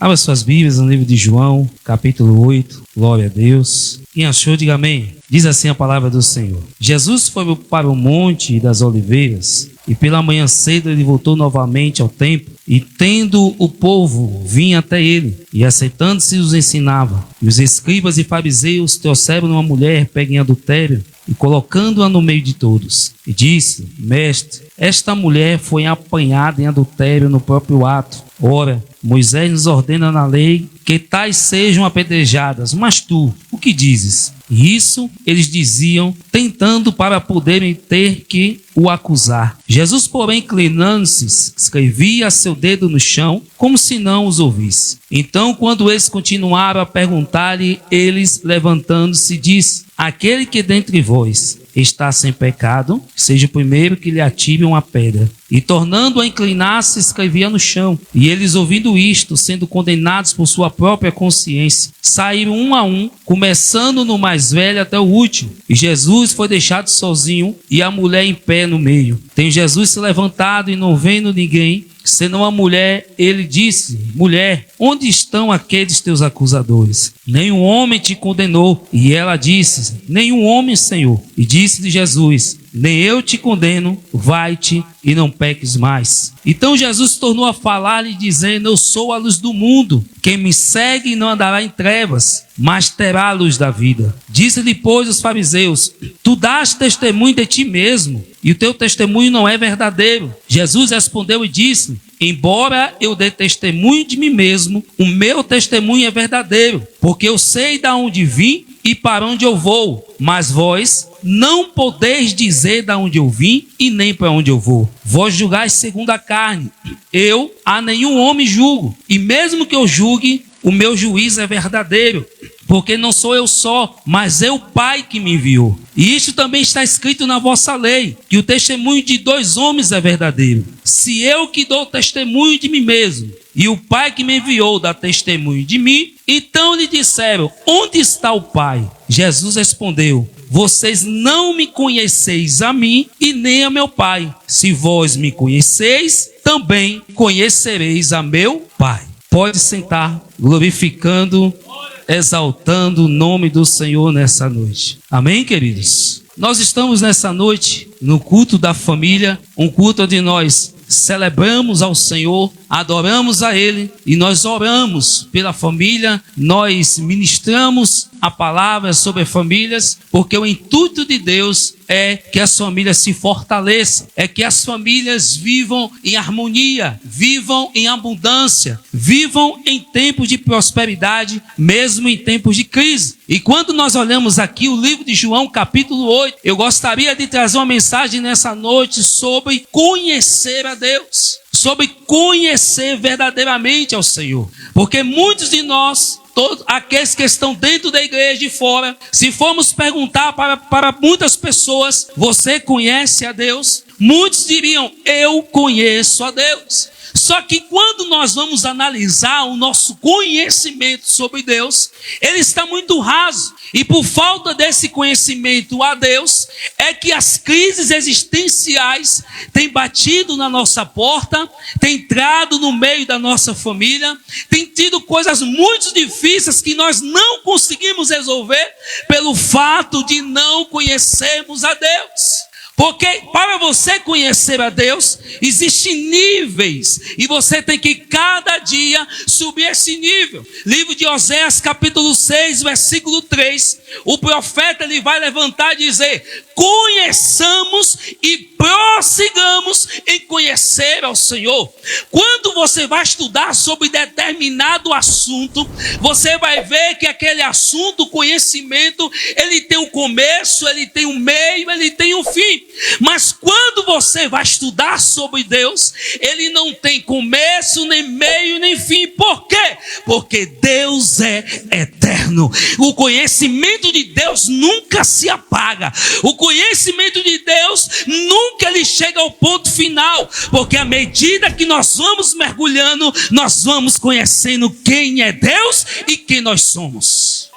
Abra suas Bíblias no livro de João, capítulo 8. Glória a Deus. Quem achou, diga amém. Diz assim a palavra do Senhor. Jesus foi para o Monte das Oliveiras, e pela manhã cedo ele voltou novamente ao templo, e tendo o povo vinha até ele, e assentando-se os ensinava. E os escribas e fariseus trouxeram uma mulher pega em adultério, e colocando-a no meio de todos. E disse: Mestre, esta mulher foi apanhada em adultério no próprio ato. Ora, Moisés nos ordena na lei que tais sejam apedrejadas, mas tu, o que dizes? E isso eles diziam, tentando para poderem ter que o acusar. Jesus, porém, inclinando-se, escrevia seu dedo no chão, como se não os ouvisse. Então, quando eles continuaram a perguntar-lhe, eles, levantando-se, disse: Aquele que dentre vós está sem pecado, seja o primeiro que lhe atire uma pedra. E tornando a inclinar-se, escrevia no chão. E eles, ouvindo isto, sendo condenados por sua própria consciência, saíram um a um, começando no mais velho até o último. E Jesus foi deixado sozinho, e a mulher em pé no meio. Tem Jesus se levantado e não vendo ninguém, senão a mulher, ele disse: Mulher, onde estão aqueles teus acusadores? Nenhum homem te condenou. E ela disse: Nenhum homem, Senhor. E disse-lhe Jesus: Nem eu te condeno, vai-te e não peques mais. Então Jesus tornou a falar-lhe, dizendo: Eu sou a luz do mundo. Quem me segue não andará em trevas, mas terá a luz da vida. Disse-lhe, pois, os fariseus: Tu dás testemunho de ti mesmo, e o teu testemunho não é verdadeiro. Jesus respondeu e disse: Embora eu dê testemunho de mim mesmo, o meu testemunho é verdadeiro, porque eu sei de onde vim e para onde eu vou. Mas vós não podeis dizer de onde eu vim e nem para onde eu vou. Vós julgais segundo a carne. Eu a nenhum homem julgo, e mesmo que eu julgue, o meu juízo é verdadeiro, porque não sou eu só, mas é o Pai que me enviou. E isto também está escrito na vossa lei, que o testemunho de dois homens é verdadeiro. Se eu que dou testemunho de mim mesmo, e o Pai que me enviou dá testemunho de mim, então lhe disseram: Onde está o Pai? Jesus respondeu: Vocês não me conheceis a mim e nem a meu Pai. Se vós me conheceis, também conhecereis a meu Pai. Pode sentar, glorificando, exaltando o nome do Senhor nessa noite. Amém, queridos? Nós estamos nessa noite no culto da família, um culto onde nós celebramos ao Senhor, adoramos a Ele e nós oramos pela família, nós ministramos a palavra sobre famílias, porque o intuito de Deus é que as famílias se fortaleçam, é que as famílias vivam em harmonia, vivam em abundância, vivam em tempos de prosperidade, mesmo em tempos de crise. E quando nós olhamos aqui o livro de João, capítulo 8, eu gostaria de trazer uma mensagem nessa noite sobre conhecer a Deus, sobre conhecer verdadeiramente ao Senhor, porque muitos de nós, todos aqueles que estão dentro da igreja e fora, se formos perguntar para muitas pessoas: você conhece a Deus? Muitos diriam: eu conheço a Deus. Só que quando nós vamos analisar o nosso conhecimento sobre Deus, ele está muito raso. E por falta desse conhecimento a Deus, é que as crises existenciais têm batido na nossa porta, têm entrado no meio da nossa família, têm tido coisas muito difíceis que nós não conseguimos resolver pelo fato de não conhecermos a Deus. Porque para você conhecer a Deus, existem níveis, e você tem que cada dia subir esse nível. Livro de Oséias, capítulo 6, versículo 3, o profeta ele vai levantar e dizer: conheçamos e prossigamos em conhecer ao Senhor. Quando você vai estudar sobre determinado assunto, você vai ver que aquele assunto, conhecimento, ele tem um começo, ele tem um meio, ele tem um fim. Mas quando você vai estudar sobre Deus, ele não tem começo, nem meio, nem fim. Por quê? Porque Deus é eterno. O conhecimento de Deus nunca se apaga. O conhecimento de Deus nunca ele chega ao ponto final. Porque à medida que nós vamos mergulhando, nós vamos conhecendo quem é Deus e quem nós somos.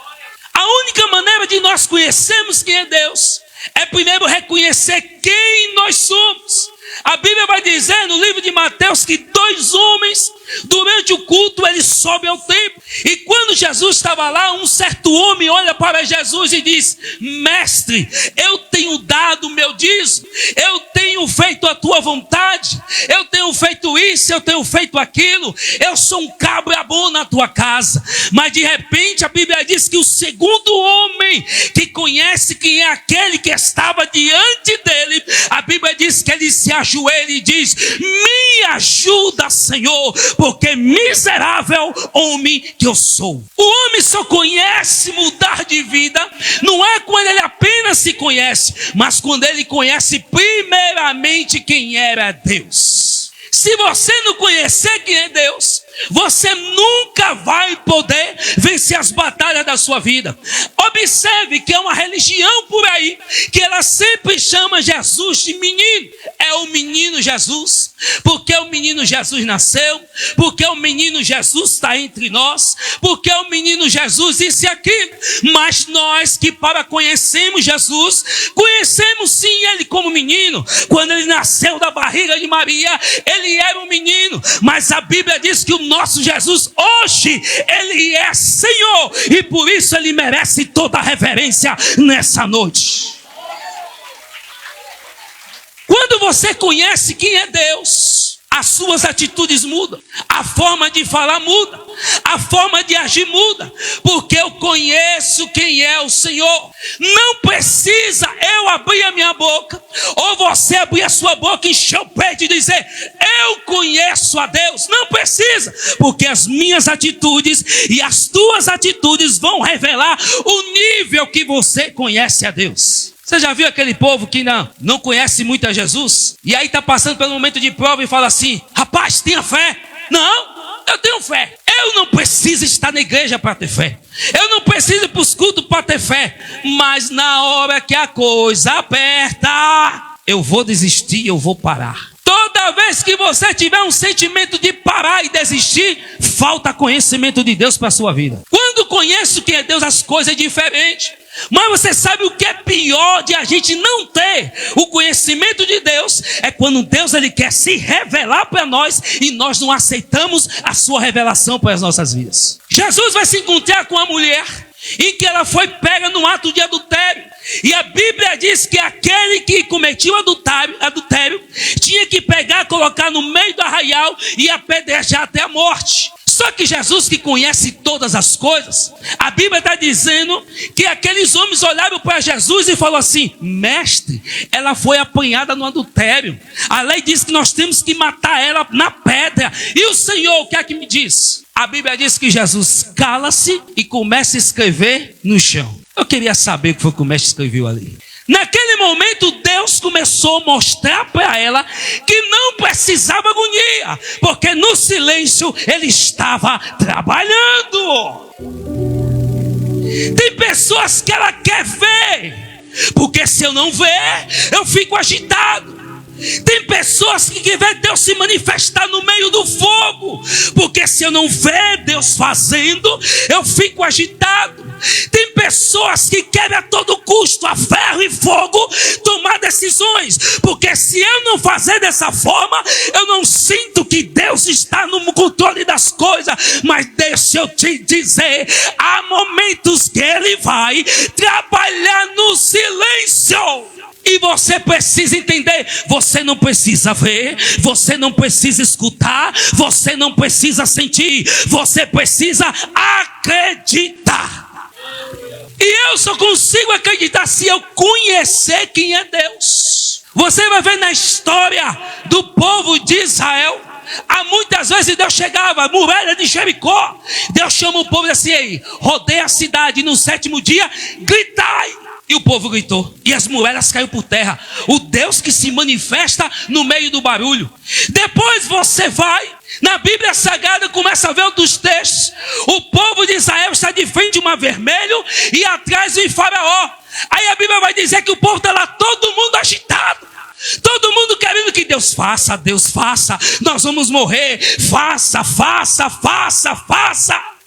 A única maneira de nós conhecermos quem é Deus é primeiro reconhecer quem nós somos. A Bíblia vai dizer no livro de Mateus que 2 homens, durante o culto, eles sobem ao templo. E quando Jesus estava lá, um certo homem olha para Jesus e diz: mestre, eu tenho dado o meu dízimo, eu tenho feito a tua vontade, eu tenho feito isso, eu tenho feito aquilo, eu sou um cabra bom na tua casa. Mas de repente a Bíblia diz que o segundo homem, que conhece quem é aquele que estava diante dele, a Bíblia diz que ele se ajoelha e diz: me ajuda, Senhor, porque miserável homem que eu sou. O homem só conhece mudar de vida, não é quando ele apenas se conhece, mas quando ele conhece primeiramente quem era Deus. Se você não conhecer quem é Deus, você nunca vai poder vencer as batalhas da sua vida. Observe que é uma religião por aí que ela sempre chama Jesus de menino. É o menino Jesus, porque o menino Jesus nasceu, porque o menino Jesus está entre nós, porque o menino Jesus isso e aquilo. Mas nós que para conhecemos Jesus, conhecemos sim ele como menino. Quando ele nasceu da barriga de Maria, ele era um menino. Mas a Bíblia diz que o nosso Jesus hoje, ele é Senhor, e por isso ele merece toda a reverência nessa noite. Quando você conhece quem é Deus, as suas atitudes mudam, a forma de falar muda, a forma de agir muda, porque eu conheço quem é o Senhor. Não precisa eu abrir a minha boca, ou você abrir a sua boca e encher o peito e dizer: eu conheço a Deus. Não precisa, porque as minhas atitudes e as tuas atitudes vão revelar o nível que você conhece a Deus. Você já viu aquele povo que não conhece muito a Jesus? E aí está passando pelo momento de prova e fala assim: rapaz, tenha fé. Não, eu tenho fé. Eu não preciso estar na igreja para ter fé. Eu não preciso ir para os cultos para ter fé. Mas na hora que a coisa aperta, eu vou desistir, eu vou parar. Toda vez que você tiver um sentimento de parar e desistir, falta conhecimento de Deus para a sua vida. Quando conheço quem é Deus, as coisas é diferente. Mas você sabe o que é pior de a gente não ter o conhecimento de Deus? É quando Deus ele quer se revelar para nós e nós não aceitamos a sua revelação para as nossas vidas. Jesus vai se encontrar com a mulher em que ela foi pega no ato de adultério. E a Bíblia diz que aquele que cometia o adultério tinha que pegar, colocar no meio do arraial e apedrejar até a morte. Só que Jesus, que conhece todas as coisas, a Bíblia está dizendo que aqueles homens olharam para Jesus e falaram assim: mestre, ela foi apanhada no adultério. A lei diz que nós temos que matar ela na pedra. E o Senhor, o que é que me diz? A Bíblia diz que Jesus cala-se e começa a escrever no chão. Eu queria saber o que foi que o mestre escreveu ali. Naquele momento, Deus começou a mostrar para ela que não precisava agonia, porque no silêncio Ele estava trabalhando. Tem pessoas que ela quer ver, porque se eu não ver, eu fico agitado. Tem pessoas que querem ver Deus se manifestar no meio do fogo, porque se eu não ver Deus fazendo, eu fico agitado. Tem pessoas que querem a todo custo, a ferro e fogo, tomar decisões, porque se eu não fazer dessa forma, eu não sinto que Deus está no controle das coisas. Mas deixa eu te dizer, há momentos que Ele vai trabalhar no silêncio. E você precisa entender, você não precisa ver, você não precisa escutar, você não precisa sentir, você precisa acreditar. E eu só consigo acreditar se eu conhecer quem é Deus. Você vai ver na história do povo de Israel, há muitas vezes Deus chegava, muralha de Jericó, Deus chama o povo e diz assim: ei, rodeia a cidade, e no 7º dia, gritai. E o povo gritou, e as muralhas caíram por terra. O Deus que se manifesta no meio do barulho. Depois você vai na Bíblia Sagrada, começa a ver outros textos. O povo de Israel está de frente de um mar vermelho e atrás vem Faraó. Aí a Bíblia vai dizer que o povo está lá, todo mundo agitado, todo mundo querendo que Deus faça, nós vamos morrer, faça.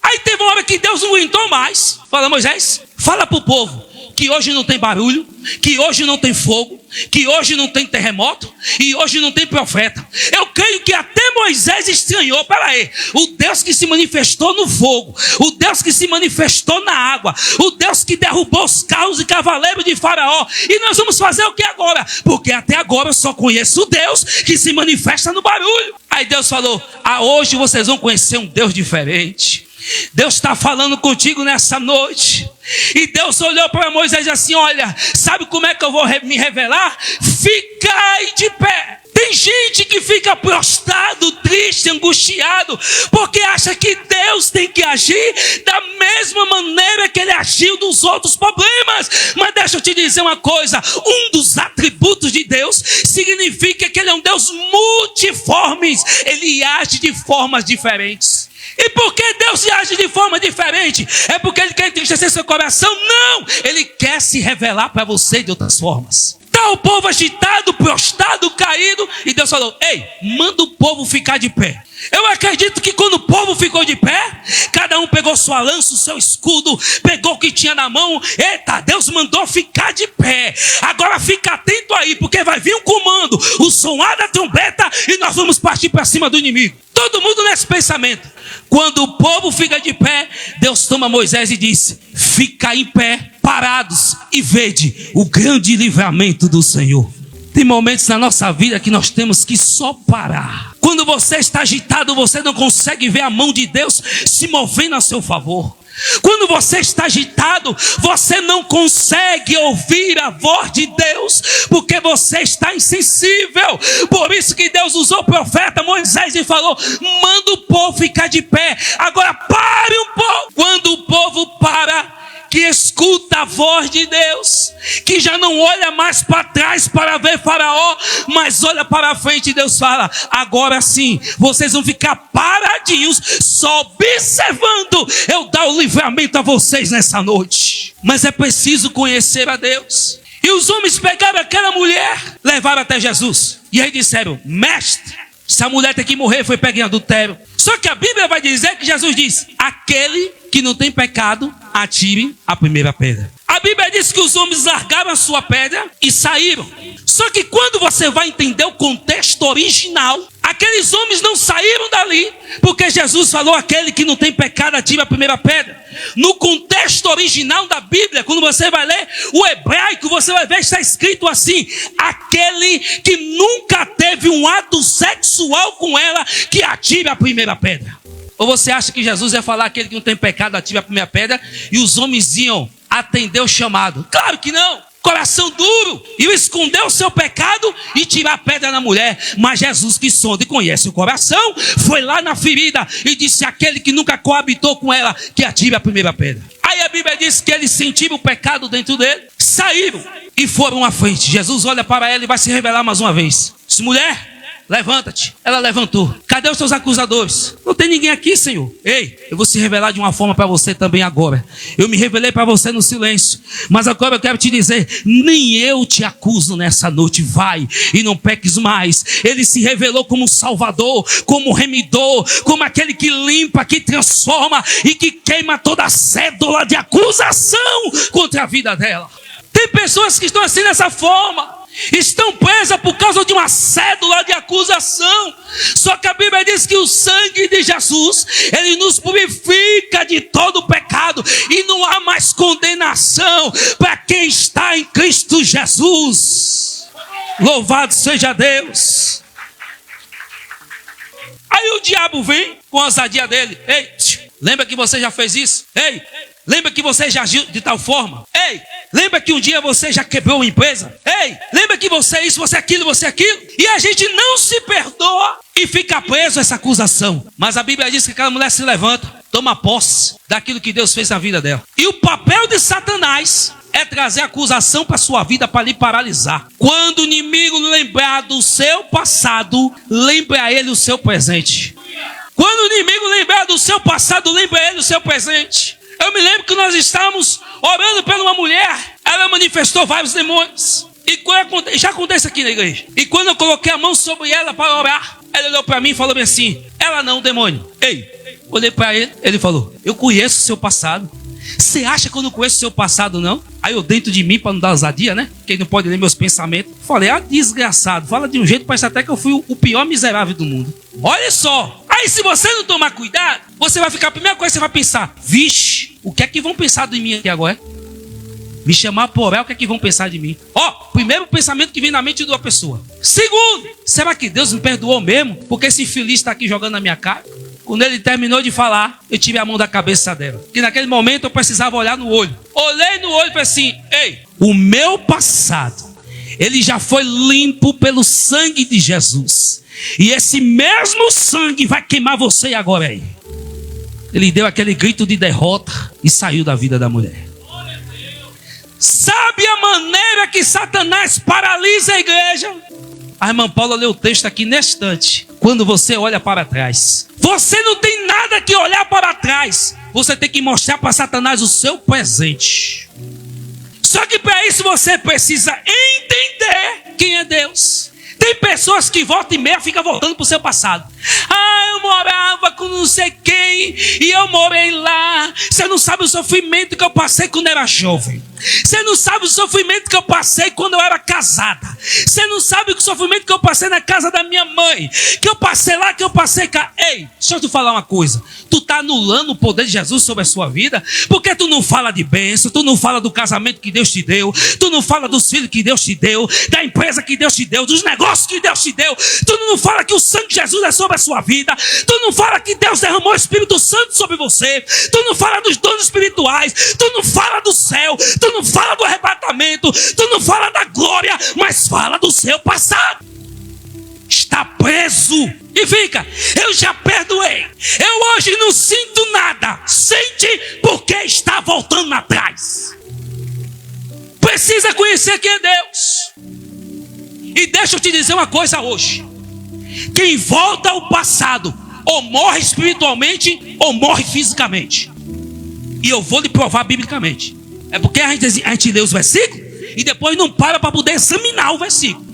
Aí teve uma hora que Deus não aguentou mais. Fala: Moisés, fala para o povo que hoje não tem barulho, que hoje não tem fogo, que hoje não tem terremoto e hoje não tem profeta. Eu creio que até Moisés estranhou. Peraí, o Deus que se manifestou no fogo, o Deus que se manifestou na água, o Deus que derrubou os carros e cavaleiros de Faraó, e nós vamos fazer o que agora? Porque até agora eu só conheço o Deus que se manifesta no barulho. Aí Deus falou: hoje vocês vão conhecer um Deus diferente. Deus está falando contigo nessa noite. E Deus olhou para Moisés e disse assim: olha, sabe como é que eu vou me revelar? Ficai de pé. Tem gente que fica prostrado, triste, angustiado, porque acha que Deus tem que agir da mesma maneira que Ele agiu nos outros problemas. Mas deixa eu te dizer uma coisa: um dos atributos de Deus significa que Ele é um Deus multiforme. Ele age de formas diferentes. E por que Deus age de forma diferente? É porque Ele quer entristecer seu coração? Não! Ele quer se revelar para você de outras formas. Está o povo agitado, prostrado, caído, e Deus falou: ei, manda o povo ficar de pé. Eu acredito que quando o povo ficou de pé, cada um pegou sua lança, o seu escudo, pegou o que tinha na mão. Eita, Deus mandou ficar de pé. Agora fica atento aí, porque vai vir um comando, o soar da trombeta, e nós vamos partir para cima do inimigo. Todo mundo nesse pensamento. Quando o povo fica de pé, Deus toma Moisés e diz: fica em pé, parados, e vede o grande livramento do Senhor. Tem momentos na nossa vida que nós temos que só parar. Quando você está agitado, você não consegue ver a mão de Deus se movendo a seu favor. Quando você está agitado, você não consegue ouvir a voz de Deus, porque você está insensível. Por isso que Deus usou o profeta Moisés e falou: manda o povo ficar de pé. Agora pare um pouco. Quando o povo para, que escuta a voz de Deus, que já não olha mais para trás para ver Faraó, mas olha para frente, e Deus fala: agora sim, vocês vão ficar paradinhos, só observando eu dar o livramento a vocês nessa noite. Mas é preciso conhecer a Deus. E os homens pegaram aquela mulher, levaram até Jesus, e aí disseram: mestre, essa mulher tem que morrer, foi pega em adultério. Só que a Bíblia vai dizer que Jesus diz: aquele que não tem pecado, atire a primeira pedra. A Bíblia diz que os homens largaram a sua pedra e saíram. Só que quando você vai entender o contexto original, aqueles homens não saíram dali, porque Jesus falou: aquele que não tem pecado, atire a primeira pedra. No contexto original da Bíblia, quando você vai ler o hebraico, você vai ver que está escrito assim: aquele que nunca teve um ato sexual com ela, que atire a primeira pedra. Ou você acha que Jesus ia falar: aquele que não tem pecado, atire a primeira pedra, e os homens iam atender o chamado? Claro que não. Coração duro, iam esconder o seu pecado e tirar a pedra na mulher. Mas Jesus, que sonda e conhece o coração, foi lá na ferida e disse: aquele que nunca coabitou com ela, que atire a primeira pedra. Aí a Bíblia diz que eles sentiram o pecado dentro dele, saíram e foram à frente. Jesus olha para ela e vai se revelar mais uma vez. Diz: mulher, levanta-te. Ela levantou. Cadê os seus acusadores? Não tem ninguém aqui, Senhor. Ei, eu vou se revelar de uma forma para você também agora. Eu me revelei para você no silêncio, mas agora eu quero te dizer: nem eu te acuso nessa noite. Vai e não peques mais. Ele se revelou como Salvador, como Remidor, como aquele que limpa, que transforma e que queima toda a cédula de acusação contra a vida dela. Tem pessoas que estão assim dessa forma, estão presas por causa de uma cédula de acusação. Só que a Bíblia diz que o sangue de Jesus, ele nos purifica de todo pecado, e não há mais condenação para quem está em Cristo Jesus. Louvado seja Deus. Aí o diabo vem com a ousadia dele: ei, lembra que você já fez isso? Ei, lembra que você já agiu de tal forma? Ei, lembra que um dia você já quebrou uma empresa? Ei, lembra que você é isso, você é aquilo, você é aquilo? E a gente não se perdoa e fica preso a essa acusação. Mas a Bíblia diz que aquela mulher se levanta, toma posse daquilo que Deus fez na vida dela. E o papel de Satanás é trazer acusação para a sua vida, para lhe paralisar. Quando o inimigo lembrar do seu passado, lembre a ele o seu presente. Quando o inimigo lembrar do seu passado, lembre a ele o seu presente. Eu me lembro que nós estávamos orando por uma mulher, ela manifestou vários demônios. E já acontece aqui na igreja. E quando eu coloquei a mão sobre ela para orar, ela olhou para mim e falou bem assim: ela não, demônio. Ei, olhei para ele, ele falou: eu conheço o seu passado, Você acha que eu não conheço o seu passado, não? Aí eu dentro de mim, para não dar ousadia, né? Quem não pode ler meus pensamentos. Falei, desgraçado. Fala de um jeito, parece até que eu fui o pior miserável do mundo. Olha só. Aí se você não tomar cuidado, você vai ficar, a primeira coisa que você vai pensar, vixe, o que é que vão pensar de mim aqui agora? Me chamar por el, o que é que vão pensar de mim? Primeiro pensamento que vem na mente de uma pessoa. Segundo, será que Deus me perdoou mesmo? Porque esse infeliz está aqui jogando na minha cara? Quando ele terminou de falar, eu tirei a mão da cabeça dela. Que naquele momento eu precisava olhar no olho. Olhei no olho e falei assim, ei, o meu passado, ele já foi limpo pelo sangue de Jesus. E esse mesmo sangue vai queimar você agora aí. Ele deu aquele grito de derrota e saiu da vida da mulher. Sabe a maneira que Satanás paralisa a igreja? A irmã Paula leu o texto aqui neste instante. Quando você olha para trás, você não tem nada que olhar para trás. Você tem que mostrar para Satanás o seu presente. Só que para isso você precisa entender quem é Deus. Tem pessoas que volta e meia ficam voltando para o seu passado. Eu morava com não sei quem e eu morei lá. Você não sabe o sofrimento que eu passei quando era jovem. Você não sabe o sofrimento que eu passei quando eu era casada. Você não sabe o sofrimento que eu passei na casa da minha mãe. Que eu passei lá, que eu passei cá. Ei, deixa eu te falar uma coisa. Tu tá anulando o poder de Jesus sobre a sua vida. Porque tu não fala de bênção. Tu não fala do casamento que Deus te deu. Tu não fala dos filhos que Deus te deu. Da empresa que Deus te deu. Dos negócios que Deus te deu. Tu não fala que o sangue de Jesus é sobre a sua vida. Tu não fala que Deus derramou o Espírito Santo sobre você. Tu não fala dos dons espirituais. Tu não fala do céu. Tu não fala do arrebatamento. Tu não fala da glória. Mas fala do seu passado. Está preso. E fica, eu já perdoei. Eu hoje não sinto nada. Sente porque está voltando atrás. Precisa conhecer quem é Deus. E deixa eu te dizer uma coisa hoje. Quem volta ao passado ou morre espiritualmente ou morre fisicamente. E eu vou lhe provar biblicamente. É porque a gente lê os versículos e depois não para poder examinar o versículo.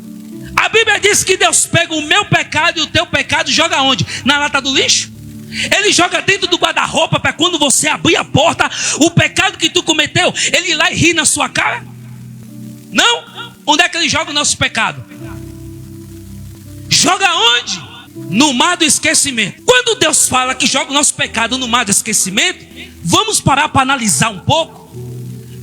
A Bíblia diz que Deus pega o meu pecado e o teu pecado e joga onde? Na lata do lixo? Ele joga dentro do guarda-roupa para quando você abrir a porta, o pecado que tu cometeu, ele ir lá e rir na sua cara? Não? Onde é que ele joga o nosso pecado? Joga onde? No mar do esquecimento. Quando Deus fala que joga o nosso pecado no mar do esquecimento, vamos parar para analisar um pouco.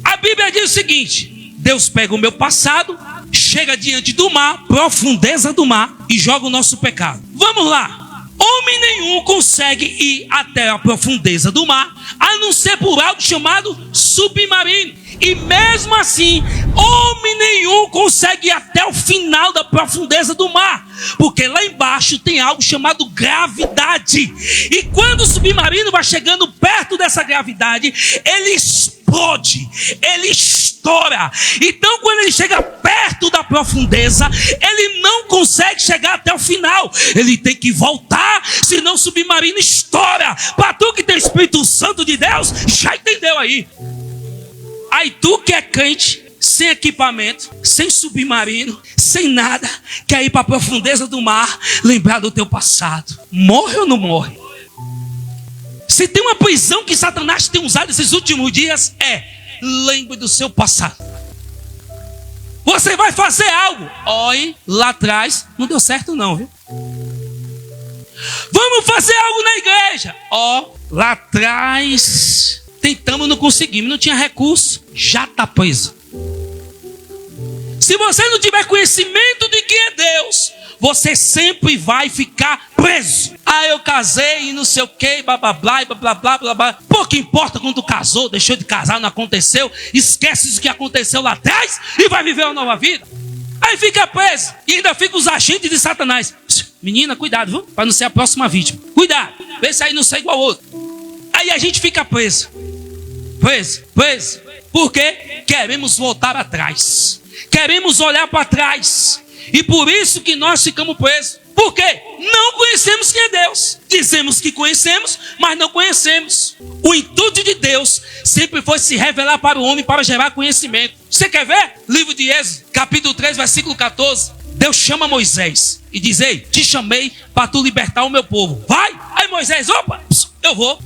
A Bíblia diz o seguinte: Deus pega o meu passado, chega diante do mar, profundeza do mar, e joga o nosso pecado. Vamos lá. Homem nenhum consegue ir até a profundeza do mar, a não ser por algo chamado submarino. E mesmo assim, homem nenhum consegue ir até o final da profundeza do mar, porque lá embaixo tem algo chamado gravidade. E quando o submarino vai chegando perto dessa gravidade, ele explode, ele estoura. Então quando ele chega perto da profundeza, ele não consegue chegar até o final. Ele tem que voltar, senão o submarino estoura. Para tu que tem o Espírito Santo de Deus, já entendeu aí? Aí tu que é crente, sem equipamento, sem submarino, sem nada, quer ir para a profundeza do mar, lembrar do teu passado. Morre ou não morre? Se tem uma prisão que Satanás tem usado esses últimos dias, lembre do seu passado. Você vai fazer algo. Olhe, lá atrás não deu certo não, viu? Vamos fazer algo na igreja. Lá atrás tentamos, não conseguimos, não tinha recurso, já está preso. Se você não tiver conhecimento de quem é Deus, você sempre vai ficar preso. Eu casei e não sei o que, blá blá blá, blá blá blá blá. Pouco importa quando tu casou, deixou de casar, não aconteceu. Esquece do que aconteceu lá atrás e vai viver uma nova vida. Aí fica preso e ainda fica os agentes de Satanás. Menina, cuidado, viu? Para não ser a próxima vítima. Cuidado, vê se aí não sai igual ao outro. Aí a gente fica preso. Preso. Porque queremos voltar atrás. Queremos olhar para trás. E por isso que nós ficamos presos. Por quê? Não conhecemos quem é Deus. Dizemos que conhecemos, mas não conhecemos. O intuito de Deus sempre foi se revelar para o homem para gerar conhecimento. Você quer ver? Livro de Êxodo, capítulo 3, versículo 14. Deus chama Moisés e diz: ei, te chamei para tu libertar o meu povo. Vai! Aí Moisés, opa, eu vou.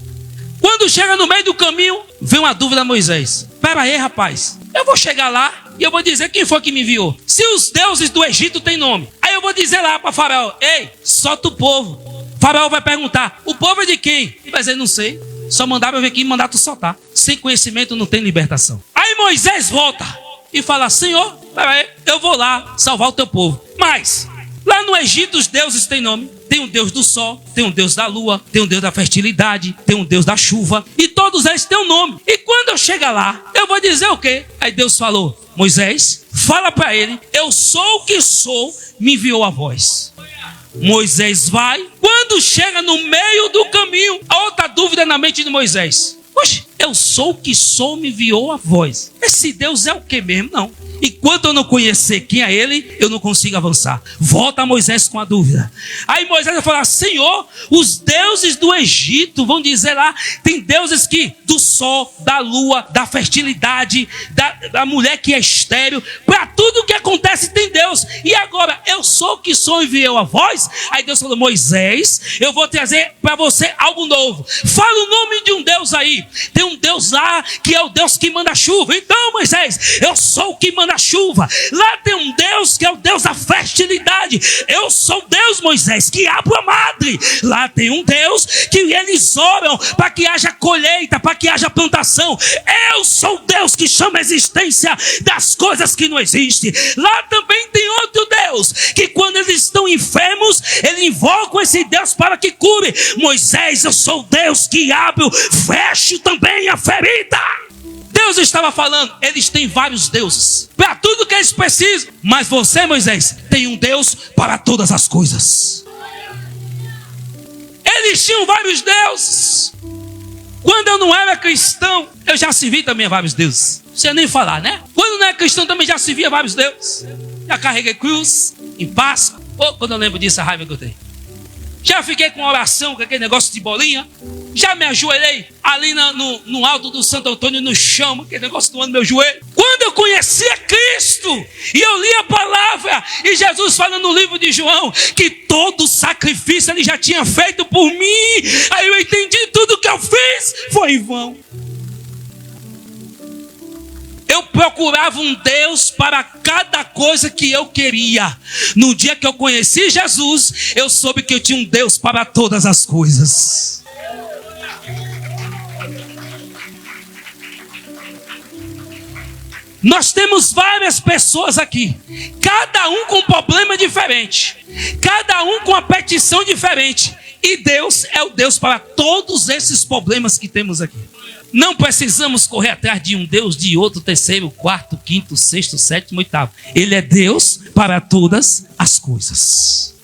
Quando chega no meio do caminho, vem uma dúvida a Moisés. Pera aí, rapaz, eu vou chegar lá e eu vou dizer quem foi que me enviou. Se os deuses do Egito têm nome, aí eu vou dizer lá para Faraó: ei, solta o povo. Faraó vai perguntar: o povo é de quem? Ele vai dizer: não sei, só mandaram eu vir aqui e mandar tu soltar. Sem conhecimento não tem libertação. Aí Moisés volta e fala: Senhor, peraí, eu vou lá salvar o teu povo. Mas lá no Egito os deuses têm nome. Tem um Deus do sol, tem um Deus da lua, tem um Deus da fertilidade, tem um Deus da chuva. E todos eles têm um nome. E quando eu chegar lá, eu vou dizer o quê? Aí Deus falou: Moisés, fala para ele: eu sou o que sou, me enviou a voz. Moisés vai. Quando chega no meio do caminho, a outra dúvida na mente de Moisés: oxe, eu sou o que sou, me enviou a voz. Esse Deus é o que mesmo? Não. Enquanto eu não conhecer quem é ele, eu não consigo avançar. Volta Moisés com a dúvida. Aí Moisés vai falar: Senhor, os deuses do Egito, vão dizer lá, tem deuses que do sol, da lua, da fertilidade, da mulher que é estéril, para tudo que acontece tem Deus. E agora, eu sou o que sou, enviou a voz. Aí Deus falou: Moisés, eu vou trazer para você algo novo. Fala o nome de um Deus aí. Tem um Deus lá que é o Deus que manda chuva. Então, Moisés, eu sou o que manda chuva. Lá tem um Deus que é o Deus da fertilidade. Eu sou Deus, Moisés, que abro a madre. Lá tem um Deus que eles oram para que haja colheita, para que haja plantação. Eu sou Deus que chama a existência das coisas que não existem. Lá também tem outro Deus que quando eles estão enfermos, eles invocam esse Deus para que cure. Moisés, eu sou Deus que abro, fecho também a ferida. Deus estava falando: eles têm vários deuses para tudo que eles precisam. Mas você, Moisés, tem um Deus para todas as coisas. Eles tinham vários deuses. Quando eu não era cristão, eu já servi também a vários deuses. Não precisa nem falar, né? Quando não era cristão, também já servia a vários deuses. Já carreguei cruz em Páscoa. Quando eu lembro disso, a raiva que eu tenho. Já fiquei com oração, com aquele negócio de bolinha. Já me ajoelhei ali no alto do Santo Antônio, no chão, aquele negócio doando meu joelho. Quando eu conhecia Cristo, e eu li a palavra, e Jesus fala no livro de João, que todo sacrifício ele já tinha feito por mim. Aí eu entendi: tudo que eu fiz foi em vão. Eu procurava um Deus para cada coisa que eu queria. No dia que eu conheci Jesus, eu soube que eu tinha um Deus para todas as coisas. Nós temos várias pessoas aqui, cada um com um problema diferente, cada um com uma petição diferente. E Deus é o Deus para todos esses problemas que temos aqui. Não precisamos correr atrás de um Deus, de outro, terceiro, quarto, quinto, sexto, sétimo, oitavo. Ele é Deus para todas as coisas.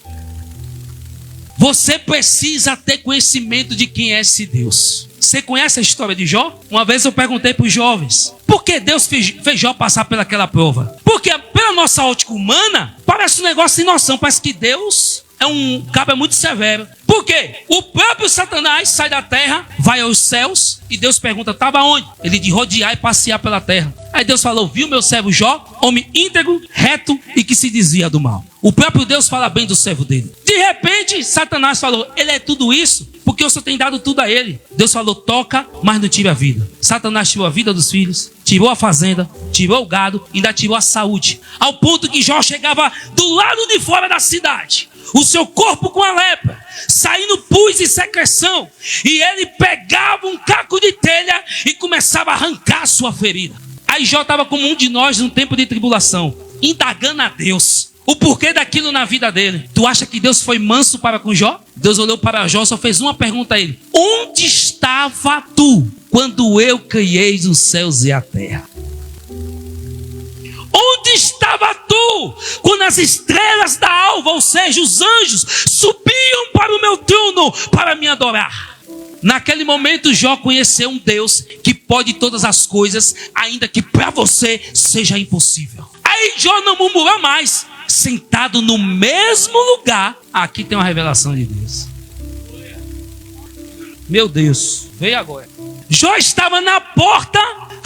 Você precisa ter conhecimento de quem é esse Deus. Você conhece a história de Jó? Uma vez eu perguntei para os jovens: por que Deus fez Jó passar pelaquela prova? Porque pela nossa ótica humana, parece um negócio sem noção. Parece que Deus é um cabra muito severo. Por quê? O próprio Satanás sai da terra, vai aos céus, e Deus pergunta: estava onde? Ele de rodear e passear pela terra. Aí Deus falou: viu meu servo Jó, homem íntegro, reto e que se desvia do mal. O próprio Deus fala bem do servo dele. De repente, Satanás falou: ele é tudo isso porque eu só tenho dado tudo a ele. Deus falou: toca, mas não tire a vida. Satanás tirou a vida dos filhos, tirou a fazenda, tirou o gado, ainda tirou a saúde. Ao ponto que Jó chegava do lado de fora da cidade, o seu corpo com a lepra, saindo pus e secreção, e ele pegava um caco de telha e começava a arrancar a sua ferida. Aí Jó estava como um de nós num tempo de tribulação, indagando a Deus o porquê daquilo na vida dele. Tu acha que Deus foi manso para com Jó? Deus olhou para Jó, só fez uma pergunta a ele: onde estava tu quando eu criei os céus e a terra? Onde estava tu quando as estrelas da alva, ou seja, os anjos, subiam para o meu trono para me adorar? Naquele momento Jó conheceu um Deus que pode todas as coisas, ainda que para você seja impossível. Aí Jó não murmurou mais, sentado no mesmo lugar. Aqui tem uma revelação de Deus. Meu Deus, veio agora. Jó estava na porta,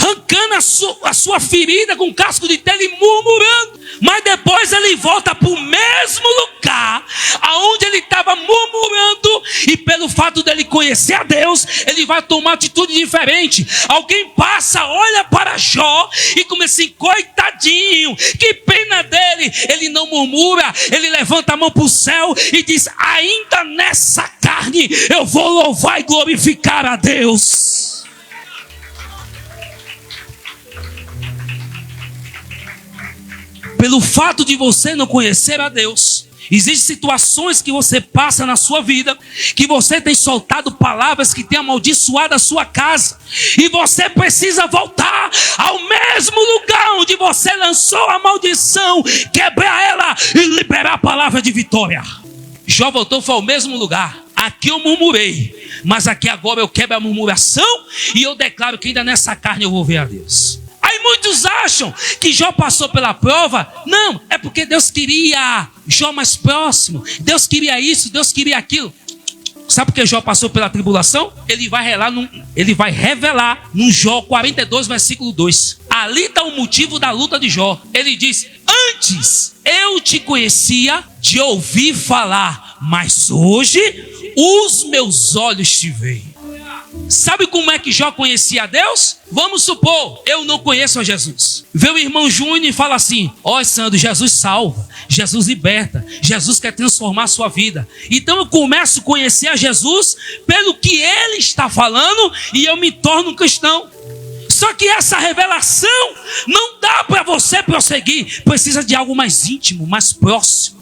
arrancando a sua ferida com casco de telha e murmurando. Mas depois ele volta para o mesmo lugar aonde ele estava murmurando, e pelo fato dele conhecer a Deus, ele vai tomar atitude diferente. Alguém passa, olha para Jó e começa assim: coitadinho, que pena dele. Ele não murmura, ele levanta a mão para o céu e diz: ainda nessa carne eu vou louvar e glorificar a Deus. Pelo fato de você não conhecer a Deus, existem situações que você passa na sua vida, que você tem soltado palavras que têm amaldiçoado a sua casa, e você precisa voltar ao mesmo lugar onde você lançou a maldição, quebrar ela e liberar a palavra de vitória. Jó voltou, foi ao mesmo lugar. Aqui eu murmurei, mas aqui agora eu quebro a murmuração e eu declaro que ainda nessa carne eu vou ver a Deus. Aí muitos acham que Jó passou pela prova. Não, é porque Deus queria Jó mais próximo. Deus queria isso, Deus queria aquilo. Sabe por que Jó passou pela tribulação? Ele vai revelar no Jó 42, versículo 2. Ali está o motivo da luta de Jó. Ele diz: antes eu te conhecia de ouvir falar, mas hoje os meus olhos te veem. Sabe como é que Jó conhecia a Deus? Vamos supor, eu não conheço a Jesus. Vê o irmão Júnior e fala assim: ó, Sandro, Jesus salva, Jesus liberta, Jesus quer transformar a sua vida. Então eu começo a conhecer a Jesus pelo que ele está falando e eu me torno um cristão. Só que essa revelação não dá para você prosseguir. Precisa de algo mais íntimo, mais próximo.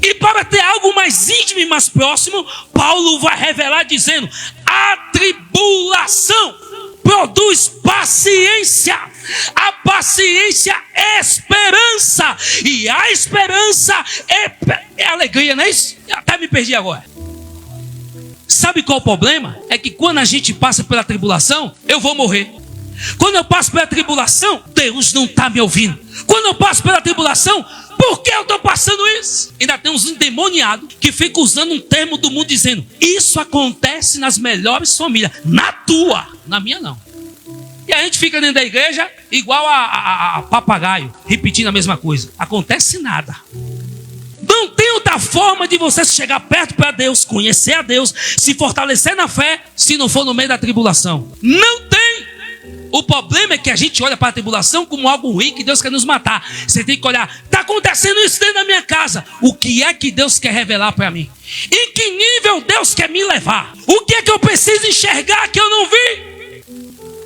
E para ter algo mais íntimo e mais próximo, Paulo vai revelar dizendo: a tribulação produz paciência, a paciência é esperança, e a esperança é alegria, não é isso? Até me perdi agora. Sabe qual é o problema? É que quando a gente passa pela tribulação, eu vou morrer. Quando eu passo pela tribulação, Deus não está me ouvindo. Quando eu passo pela tribulação, por que eu estou passando isso? Ainda tem uns endemoniados que ficam usando um termo do mundo dizendo: isso acontece nas melhores famílias. Na tua, na minha não. E a gente fica dentro da igreja igual a papagaio, repetindo a mesma coisa. Acontece nada. Não tem outra forma de você chegar perto para Deus, conhecer a Deus, se fortalecer na fé, se não for no meio da tribulação. Não tem. O problema é que a gente olha para a tribulação como algo ruim, que Deus quer nos matar. Você tem que olhar: está acontecendo isso dentro da minha casa. O que é que Deus quer revelar para mim? Em que nível Deus quer me levar? O que é que eu preciso enxergar que eu não vi?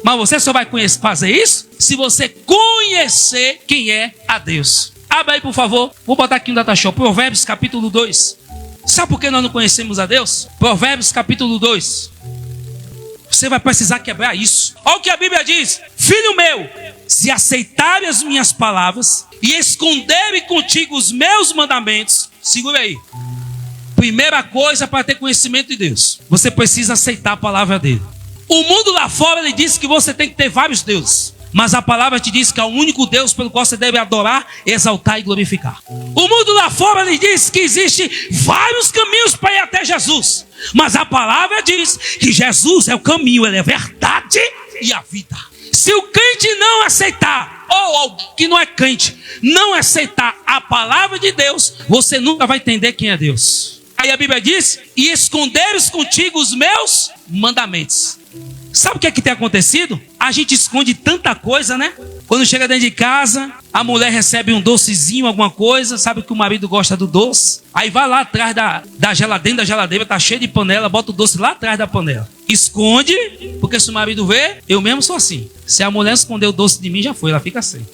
Mas você só vai fazer isso se você conhecer quem é a Deus. Abre aí, por favor. Vou botar aqui no Datashow. Provérbios capítulo 2. Sabe por que nós não conhecemos a Deus? Provérbios capítulo 2. Você vai precisar quebrar isso. Olha o que a Bíblia diz: filho meu, se aceitarem as minhas palavras e esconderem contigo os meus mandamentos. Segura aí. Primeira coisa para ter conhecimento de Deus, você precisa aceitar a palavra dele. O mundo lá fora ele diz que você tem que ter vários deuses, mas a palavra te diz que é o único Deus pelo qual você deve adorar, exaltar e glorificar. O mundo lá fora ele diz que existe vários caminhos para ir até Jesus, mas a palavra diz que Jesus é o caminho, ele é a verdade e a vida. Se o crente não aceitar, ou alguém que não é crente não aceitar a palavra de Deus, você nunca vai entender quem é Deus. Aí a Bíblia diz: e esconderes contigo os meus mandamentos. Sabe o que é que tem acontecido? A gente esconde tanta coisa, né? Quando chega dentro de casa, a mulher recebe um docezinho, alguma coisa, sabe que o marido gosta do doce. Aí vai lá atrás da geladeira, tá cheio de panela, bota o doce lá atrás da panela. Esconde, porque se o marido vê, eu mesmo sou assim. Se a mulher esconder o doce de mim, já foi, ela fica sem.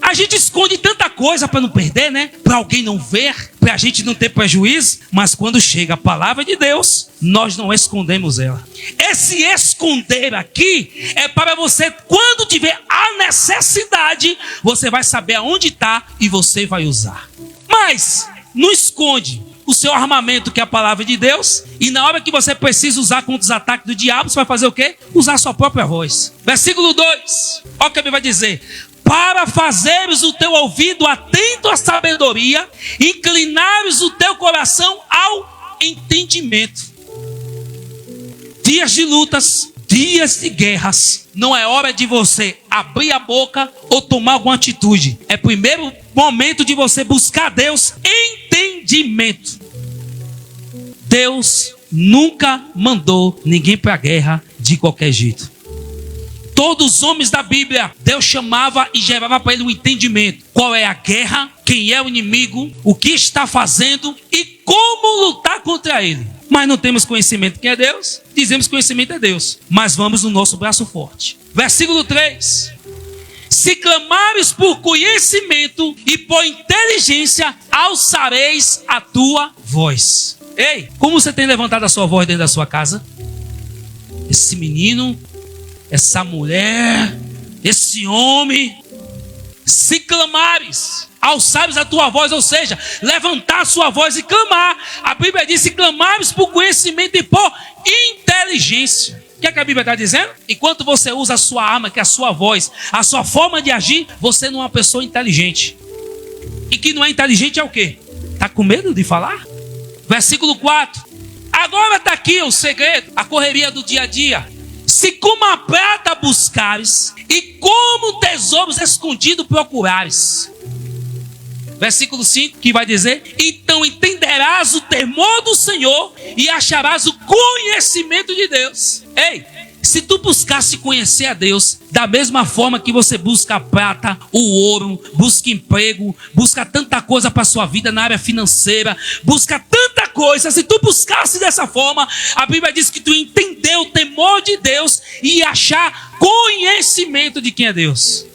A gente esconde tanta coisa para não perder, né? Para alguém não ver, para a gente não ter prejuízo. Mas quando chega a palavra de Deus, nós não escondemos ela. Esse esconder aqui é para você, quando tiver a necessidade, você vai saber aonde está e você vai usar. Mas não esconde o seu armamento, que é a palavra de Deus, e na hora que você precisa usar contra os ataques do diabo, você vai fazer o quê? Usar a sua própria voz. Versículo 2, olha o que ele vai dizer: para fazeres o teu ouvido atento à sabedoria, inclinares o teu coração ao entendimento. Dias de lutas, dias de guerras, não é hora de você abrir a boca ou tomar alguma atitude. É primeiro momento de você buscar a Deus entendimento. Deus nunca mandou ninguém para a guerra de qualquer jeito. Todos os homens da Bíblia, Deus chamava e gerava para ele um entendimento. Qual é a guerra, quem é o inimigo, o que está fazendo e como lutar contra ele. Mas não temos conhecimento quem é Deus, dizemos que conhecimento é Deus, mas vamos no nosso braço forte. Versículo 3. Se clamares por conhecimento e por inteligência, alçareis a tua voz. Ei, como você tem levantado a sua voz dentro da sua casa? Esse menino, essa mulher, esse homem, se clamares, alçares a tua voz, ou seja, levantar a sua voz e clamar. A Bíblia diz: se clamares por conhecimento e por inteligência. O que é que a Bíblia está dizendo? Enquanto você usa a sua arma, que é a sua voz, a sua forma de agir, você não é uma pessoa inteligente. E que não é inteligente é o quê? Está com medo de falar? Versículo 4. Agora está aqui o segredo, a correria do dia a dia. Se como a prata buscares e como tesouros escondidos procurares. Versículo 5, que vai dizer: então entenderás o temor do Senhor e acharás o conhecimento de Deus. Ei, se tu buscasse conhecer a Deus da mesma forma que você busca a prata, o ouro, busca emprego, busca tanta coisa para a sua vida na área financeira, busca tanta coisa, se tu buscasse dessa forma, a Bíblia diz que tu entendeu o temor de Deus e achar conhecimento de quem é Deus.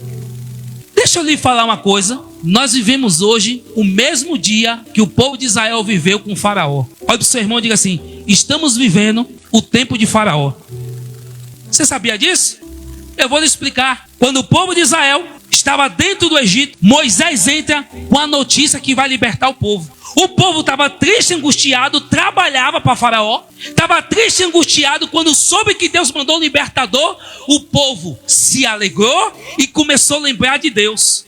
Deixa eu lhe falar uma coisa. Nós vivemos hoje o mesmo dia que o povo de Israel viveu com Faraó. Olha para o seu irmão e diga assim: estamos vivendo o tempo de Faraó. Você sabia disso? Eu vou lhe explicar. Quando o povo de Israel estava dentro do Egito, Moisés entra com a notícia que vai libertar o povo. O povo estava triste, angustiado, trabalhava para Faraó. Estava triste, angustiado, quando soube que Deus mandou o libertador. O povo se alegrou e começou a lembrar de Deus.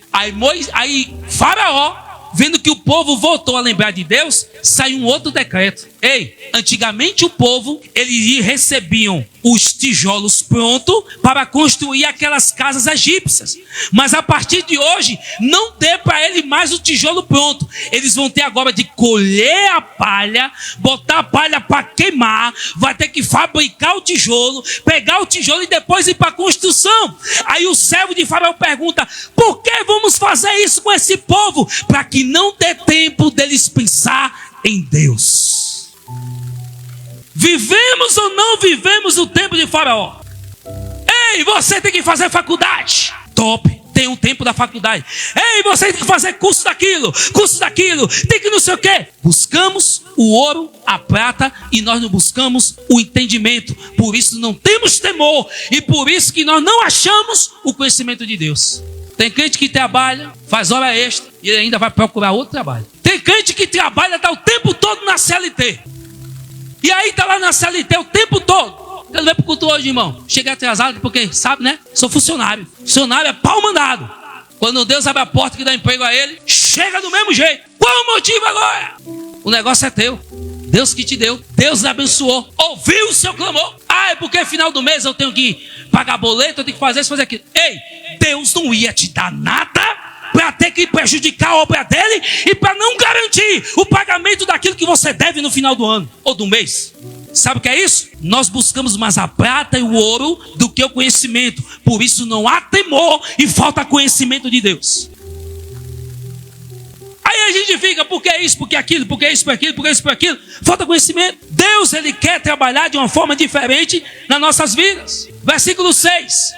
Aí Faraó, vendo que o povo voltou a lembrar de Deus, saiu um outro decreto. Ei, antigamente o povo, eles recebiam os tijolos prontos para construir aquelas casas egípcias. Mas a partir de hoje, não dê para ele mais o tijolo pronto. Eles vão ter agora de colher a palha, botar a palha para queimar, vai ter que fabricar o tijolo, pegar o tijolo e depois ir para a construção. Aí o servo de Faraó pergunta: por que vamos fazer isso com esse povo? Para que não dê tempo deles pensar em Deus. Vivemos ou não vivemos o tempo de Faraó? Ei, você tem que fazer faculdade. Top, tem um tempo da faculdade. Ei, você tem que fazer curso daquilo, tem que não sei o quê. Buscamos o ouro, a prata, e nós não buscamos o entendimento. Por isso não temos temor, e por isso que nós não achamos o conhecimento de Deus. Tem crente que trabalha, faz hora extra e ainda vai procurar outro trabalho. Tem crente que trabalha, está o tempo todo na CLT. E aí está lá na CLT o tempo todo. Ele vai para o culto hoje, irmão. Chega atrasado porque, sabe, né? Sou funcionário. Funcionário é pau mandado. Quando Deus abre a porta que dá emprego a ele, chega do mesmo jeito. Qual o motivo agora? O negócio é teu. Deus que te deu. Deus abençoou. Ouviu o seu clamor. Ah, é porque final do mês eu tenho que pagar boleto, eu tenho que fazer isso, fazer aquilo. Ei, Deus não ia te dar nada para ter que prejudicar a obra dele e para não garantir o pagamento daquilo que você deve no final do ano ou do mês. Sabe o que é isso? Nós buscamos mais a prata e o ouro do que o conhecimento. Por isso não há temor e falta conhecimento de Deus. Aí a gente fica: por que isso, por que aquilo, por que isso, por aquilo, por que isso, por aquilo? Falta conhecimento. Deus, ele quer trabalhar de uma forma diferente nas nossas vidas. Versículo 6.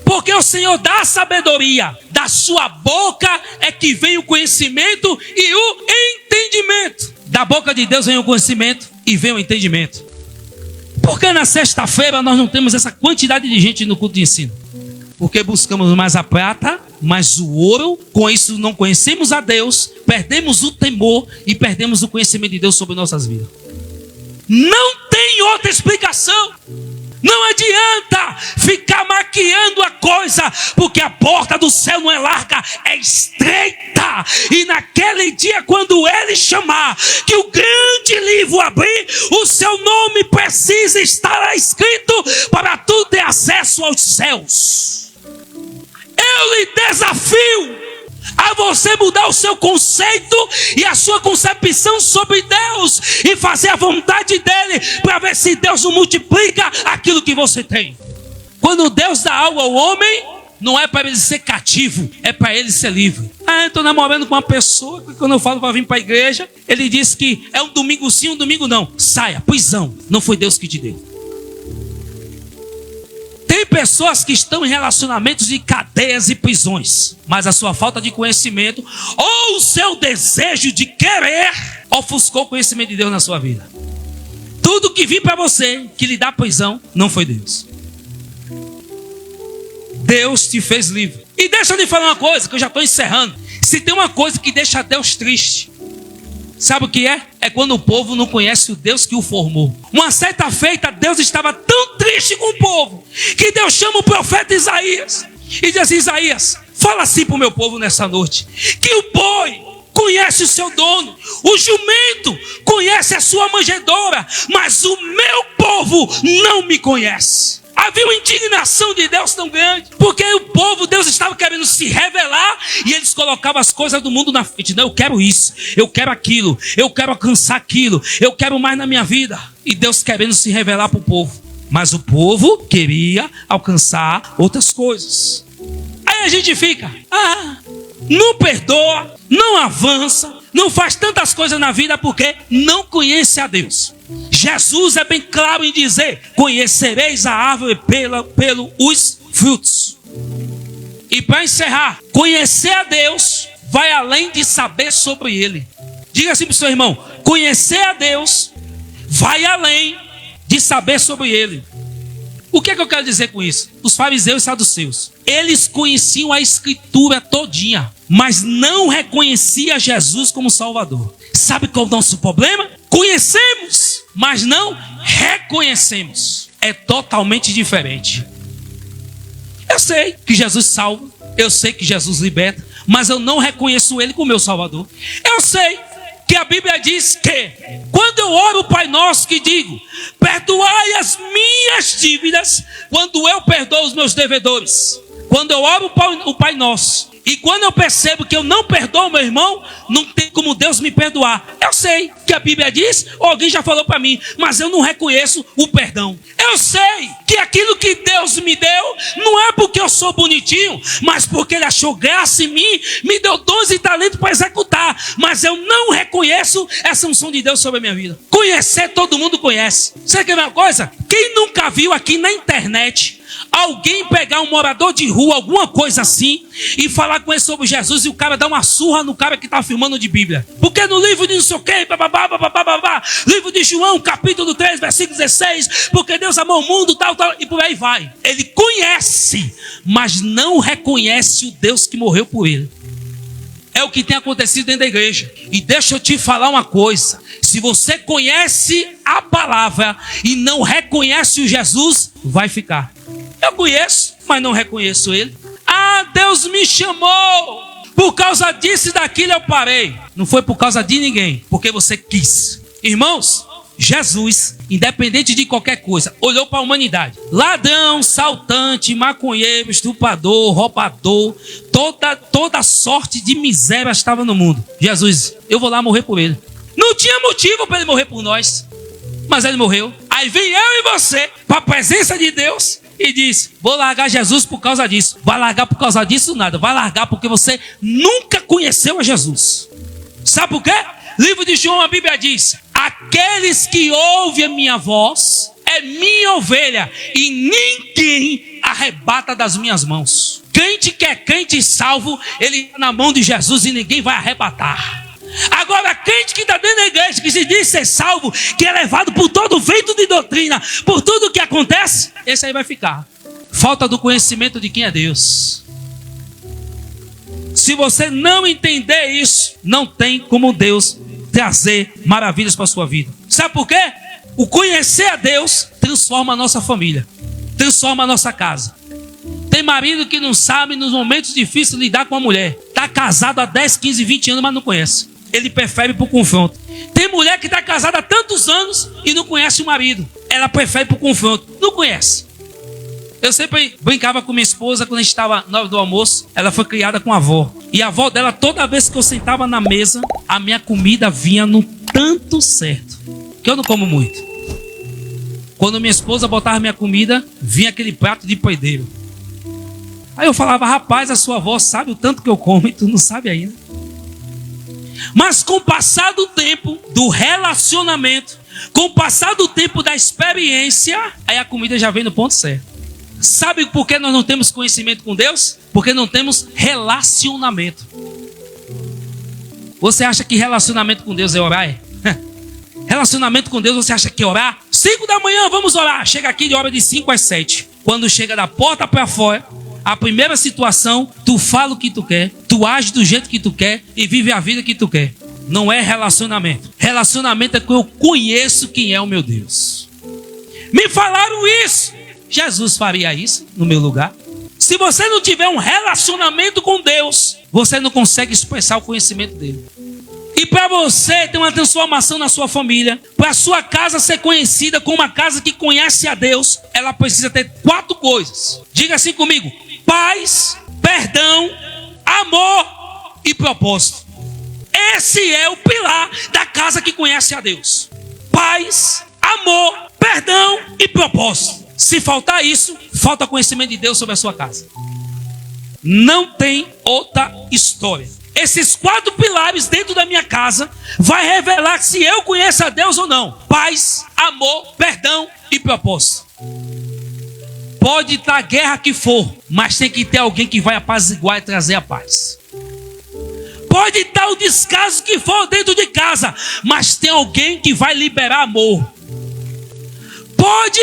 Porque o Senhor dá sabedoria, da sua boca é que vem o conhecimento e o entendimento. Da boca de Deus vem o conhecimento e vem o entendimento. Por que na sexta-feira nós não temos essa quantidade de gente no culto de ensino? Porque buscamos mais a prata, mais o ouro, com isso não conhecemos a Deus, perdemos o temor e perdemos o conhecimento de Deus sobre nossas vidas. Não tem outra explicação. Não adianta ficar maquiando a coisa, porque a porta do céu não é larga, é estreita. E naquele dia, quando Ele chamar, que o grande livro abrir, o seu nome precisa estar escrito para tu ter acesso aos céus. Eu lhe desafio a você mudar o seu conceito e a sua concepção sobre Deus e fazer a vontade dEle, para ver se Deus não multiplica aquilo que você tem. Quando Deus dá algo ao homem, não é para ele ser cativo, é para ele ser livre. Eu estou namorando com uma pessoa que, quando eu falo para vir para a igreja, ele diz que é um domingo sim, um domingo não. Saia, prisão, não foi Deus que te deu. Tem pessoas que estão em relacionamentos de cadeias e prisões, mas a sua falta de conhecimento ou o seu desejo de querer ofuscou o conhecimento de Deus na sua vida. Tudo que vir para você, que lhe dá prisão, não foi Deus. Deus te fez livre. E deixa eu lhe falar uma coisa, que eu já estou encerrando. Se tem uma coisa que deixa Deus triste, sabe o que é? É quando o povo não conhece o Deus que o formou. Uma certa feita, Deus estava tão triste com o povo, que Deus chama o profeta Isaías e diz assim: Isaías, fala assim para o meu povo nessa noite, que o boi conhece o seu dono, o jumento conhece a sua manjedoura, mas o meu povo não me conhece. Havia uma indignação de Deus tão grande, porque o povo, Deus estava querendo se revelar, e eles colocavam as coisas do mundo na frente. Não, eu quero isso, eu quero aquilo, eu quero alcançar aquilo, eu quero mais na minha vida. E Deus querendo se revelar para o povo, mas o povo queria alcançar outras coisas. Aí a gente fica, não perdoa, não avança, não faz tantas coisas na vida porque não conhece a Deus. Jesus é bem claro em dizer: conhecereis a árvore pelos frutos. E para encerrar, conhecer a Deus vai além de saber sobre Ele. Diga assim para o seu irmão: conhecer a Deus vai além de saber sobre Ele. O que é que eu quero dizer com isso? Os fariseus e saduceus, eles conheciam a Escritura todinha, mas não reconheciam Jesus como Salvador. Sabe qual é o nosso problema? Conhecemos, mas não reconhecemos. É totalmente diferente. Eu sei que Jesus salva, eu sei que Jesus liberta, mas eu não reconheço Ele como meu Salvador. Eu sei que a Bíblia diz que, quando eu oro o Pai Nosso, que digo: perdoai as minhas dívidas, quando eu perdoo os meus devedores. Quando eu oro o Pai Nosso, e quando eu percebo que eu não perdoo meu irmão, não tem como Deus me perdoar. Eu sei que a Bíblia diz, ou alguém já falou para mim, mas eu não reconheço o perdão. Eu sei que aquilo que Deus me deu, não é porque eu sou bonitinho, mas porque Ele achou graça em mim, me deu dons e talentos para executar. Mas eu não reconheço essa unção de Deus sobre a minha vida. Conhecer, todo mundo conhece. Você quer ver uma coisa? Quem nunca viu aqui na internet alguém pegar um morador de rua, alguma coisa assim, e falar com ele sobre Jesus, e o cara dá uma surra no cara que está filmando de Bíblia? Porque no livro de não sei o que, livro de João, capítulo 3, versículo 16, porque Deus amou o mundo, tal, e por aí vai. Ele conhece, mas não reconhece o Deus que morreu por ele. É o que tem acontecido dentro da igreja. E deixa eu te falar uma coisa: se você conhece a palavra e não reconhece o Jesus, vai ficar. Eu conheço, mas não reconheço Ele. Deus me chamou, por causa disso e daquilo eu parei. Não foi por causa de ninguém, porque você quis. Irmãos, Jesus, independente de qualquer coisa, olhou para a humanidade. Ladrão, saltante, maconheiro, estuprador, roubador, toda sorte de miséria estava no mundo. Jesus: eu vou lá morrer por ele. Não tinha motivo para ele morrer por nós, mas ele morreu. Aí vem eu e você para a presença de Deus e diz: vou largar Jesus por causa disso. Vai largar por causa disso? Nada. Vai largar porque você nunca conheceu a Jesus. Sabe por quê? Livro de João, a Bíblia diz: aqueles que ouvem a minha voz é minha ovelha, e ninguém arrebata das minhas mãos. Crente que é crente salvo, ele está na mão de Jesus e ninguém vai arrebatar. Agora, crente que está dentro da igreja, que se diz ser salvo, que é levado por todo o vento de doutrina, por tudo que acontece, esse aí vai ficar. Falta do conhecimento de quem é Deus. Se você não entender isso, não tem como Deus trazer maravilhas para a sua vida. Sabe por quê? O conhecer a Deus transforma a nossa família, transforma a nossa casa. Tem marido que não sabe, nos momentos difíceis, lidar com a mulher. Está casado há 10, 15, 20 anos, mas não conhece. Ele prefere para o confronto. Tem mulher que está casada há tantos anos e não conhece o marido. Ela prefere para o confronto. Não conhece. Eu sempre brincava com minha esposa quando a gente estava na hora do almoço. Ela foi criada com a avó. E a avó dela, toda vez que eu sentava na mesa, a minha comida vinha no tanto certo. Que eu não como muito. Quando minha esposa botava minha comida, vinha aquele prato de paideiro. Aí eu falava, rapaz, a sua avó sabe o tanto que eu como e tu não sabe ainda. Mas com o passar do tempo, do relacionamento, com o passar do tempo da experiência, aí a comida já vem no ponto certo. Sabe por que nós não temos conhecimento com Deus? Porque não temos relacionamento. Você acha que relacionamento com Deus é orar? Relacionamento com Deus, você acha que é orar? 5 da manhã, vamos orar. Chega aqui de hora de 5 às 7. Quando chega da porta para fora, a primeira situação, tu fala o que tu quer, tu age do jeito que tu quer e vive a vida que tu quer. Não é relacionamento. Relacionamento é que eu conheço quem é o meu Deus. Me falaram isso. Jesus faria isso no meu lugar. Se você não tiver um relacionamento com Deus, você não consegue expressar o conhecimento dele. E para você ter uma transformação na sua família, para a sua casa ser conhecida como uma casa que conhece a Deus, ela precisa ter 4 coisas. Diga assim comigo: paz, perdão, amor e propósito. Esse é o pilar da casa que conhece a Deus. Paz, amor, perdão e propósito. Se faltar isso, falta conhecimento de Deus sobre a sua casa. Não tem outra história. Esses 4 pilares dentro da minha casa vai revelar se eu conheço a Deus ou não. Paz, amor, perdão e propósito. Pode estar a guerra que for, mas tem que ter alguém que vai apaziguar e trazer a paz. Pode estar o descaso que for dentro de casa, mas tem alguém que vai liberar amor. Pode